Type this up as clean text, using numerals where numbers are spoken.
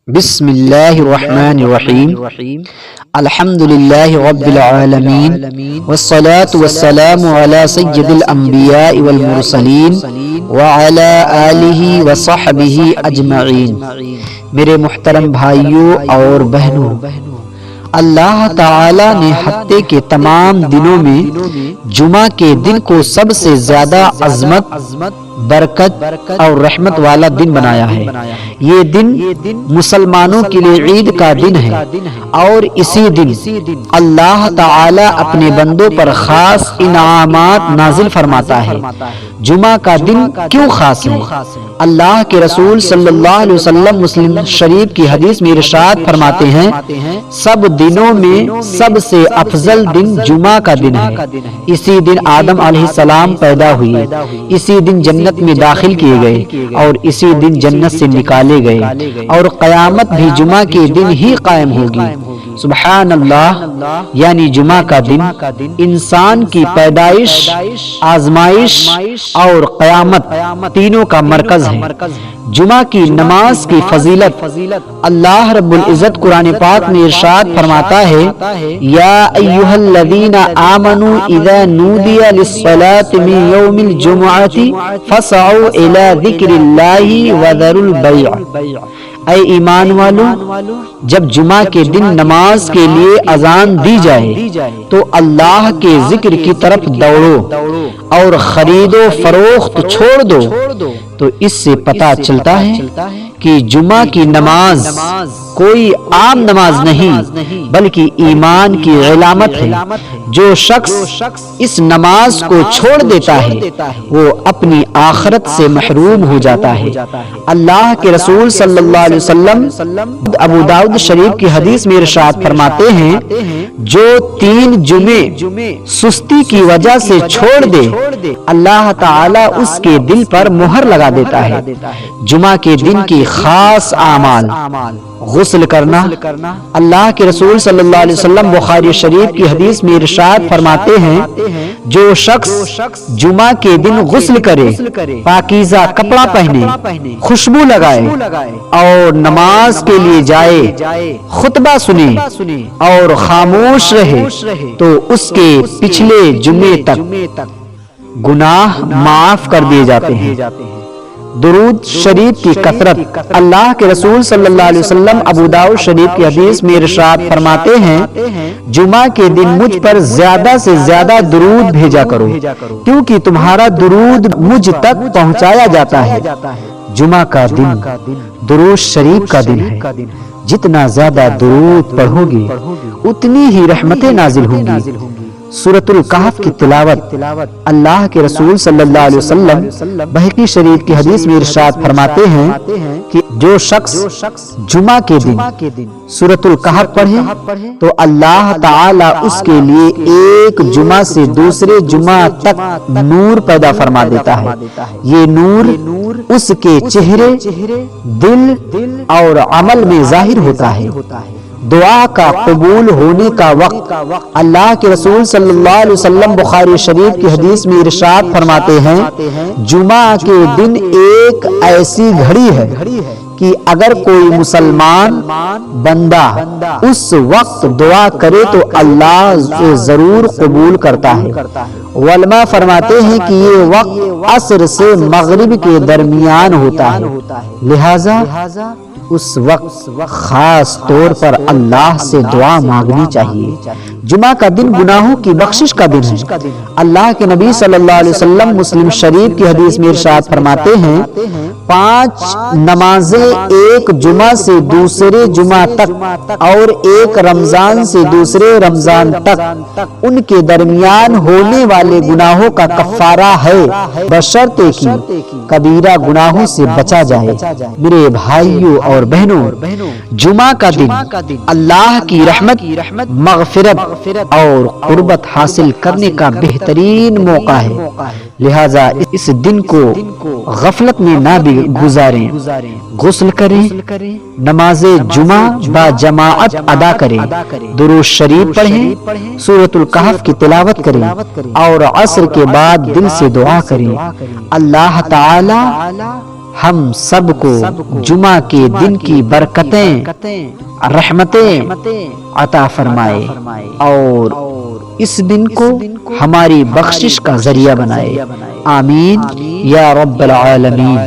بسم اللہ الرحمن الرحیم الحمدللہ رب العالمین والصلاة والسلام علی سید الانبیاء والمرسلین وعلی آلہ وصحبہ اجمعین۔ میرے محترم بھائیوں اور بہنوں، اللہ تعالی نے ہفتے کے تمام دنوں میں جمعہ کے دن کو سب سے زیادہ عظمت، برکت اور رحمت والا دن بنایا ہے۔ یہ دن مسلمانوں کے لیے عید کا دن ہے اور اسی دن اللہ تعالی اپنے بندوں پر خاص انعامات نازل فرماتا ہے۔ جمعہ کا دن کیوں خاص ہے؟ اللہ کے رسول صلی اللہ علیہ وسلم مسلم شریف کی حدیث میں ارشاد فرماتے ہیں، سب دنوں میں سب سے افضل دن جمعہ کا دن ہے۔ اسی دن آدم علیہ السلام پیدا ہوئے، اسی دن جنت میں داخل کیے گئے اور اسی دن جنت سے نکالے گئے، اور قیامت بھی جمعہ کے دن ہی قائم ہوگی۔ سبحان اللہ، یعنی جمعہ کا دن انسان کی پیدائش، آزمائش اور قیامت تینوں کا مرکز ہے۔ جمعہ کی نماز کی فضیلت اللہ رب العزت قرآن پاک میں ارشاد فرماتا ہے، یا ایھا الذین آمنوا اذا نودی للصلاة من یوم الجمعۃ فاسعوا الی ذکر اللہ وذروا البیع۔ اے ایمان والو، جب جمعہ کے دن نماز کے لیے اذان دی جائے تو اللہ کے ذکر کی طرف دوڑو اور خرید و فروخت چھوڑ دو۔ تو اس سے پتہ چلتا ہے کہ جمعہ کی نماز کوئی عام نماز نہیں بلکہ ایمان کی علامت ہے۔ جو شخص اس نماز کو چھوڑ دیتا ہے وہ اپنی آخرت سے محروم ہو جاتا ہے۔ اللہ کے رسول صلی اللہ علیہ وسلم ابو داؤد شریف کی حدیث میں ارشاد فرماتے ہیں، جو 3 جمعے سستی کی وجہ سے چھوڑ دے اللہ تعالی اس کے دل پر مہر لگا دیتا ہے۔ جمعہ کے دن کی خاص اعمال: غسل کرنا۔ اللہ کے رسول صلی اللہ علیہ وسلم بخاری شریف کی حدیث میں ارشاد فرماتے ہیں، جو شخص جمعہ کے دن غسل کرے، پاکیزہ کپڑا پہنے، خوشبو لگائے اور نماز کے لیے جائے، خطبہ سنے اور خاموش رہے تو اس کے پچھلے جمعے تک گناہ معاف کر دیے جاتے ہیں۔ درود شریف کی کثرت۔ اللہ کے رسول صلی اللہ علیہ وسلم ابو داؤد شریف کی حدیث میں ارشاد فرماتے ہیں، جمعہ کے دن مجھ پر زیادہ سے زیادہ درود بھیجا کرو کیونکہ تمہارا درود مجھ تک پہنچایا جاتا ہے۔ جمعہ کا دن درود شریف کا دن ہے۔ جتنا زیادہ درود پڑھو گے اتنی ہی رحمتیں نازل ہوں گی۔ سورۃ الکہف کی تلاوت۔ اللہ کے رسول صلی اللہ علیہ وسلم بہقی شریف کی حدیث میں ارشاد فرماتے ہیں کہ جو شخص جمعہ کے دن سورۃ الکہف پڑھے تو اللہ تعالی اس کے لیے ایک جمعہ سے دوسرے جمعہ تک نور پیدا فرما دیتا ہے۔ یہ نور اس کے چہرے، دل اور عمل میں ظاہر ہوتا ہے۔ دعا کا قبول ہونے کا وقت۔ اللہ کے رسول صلی اللہ علیہ وسلم بخاری شریف کی حدیث میں ارشاد فرماتے ہیں، جمعہ کے دن ایک ایسی گھڑی ہے کہ اگر کوئی مسلمان بندہ اس وقت دعا کرے تو اللہ اسے ضرور قبول کرتا ہے۔ علماء فرماتے ہیں کہ یہ وقت عصر سے مغرب کے درمیان ہوتا ہے، لہذا اس وقت خاص طور پر اللہ سے دعا مانگنی چاہیے۔ جمعہ کا دن گناہوں کی بخشش کا دن ہے۔ اللہ کے نبی صلی اللہ علیہ وسلم مسلم شریف کی حدیث میں ارشاد فرماتے ہیں، 5 نمازیں ایک جمعہ سے دوسرے جمعہ تک اور ایک رمضان سے دوسرے رمضان تک ان کے درمیان ہونے والے گناہوں کا کفارہ ہے، بشرطے کہ کبیرہ گناہوں سے بچا جائے۔ میرے بھائیوں اور بہنوں، جمعہ کا دن اللہ کی رحمت، مغفرت اور قربت حاصل کرنے کا بہترین موقع ہے، لہذا اس دن کو غفلت میں نہ بھی گزاریں۔ غسل کریں، نماز جمعہ با جماعت ادا کریں، درود شریف پڑھیں، سورۃ الکہف کی تلاوت کریں اور عصر کے بعد دل سے دعا کریں۔ اللہ تعالی ہم سب کو جمعہ کے دن کی برکتیں رحمتیں عطا فرمائے اور اس دن کو ہماری بخشش کا ذریعہ بنائے، آمین یا رب العالمین۔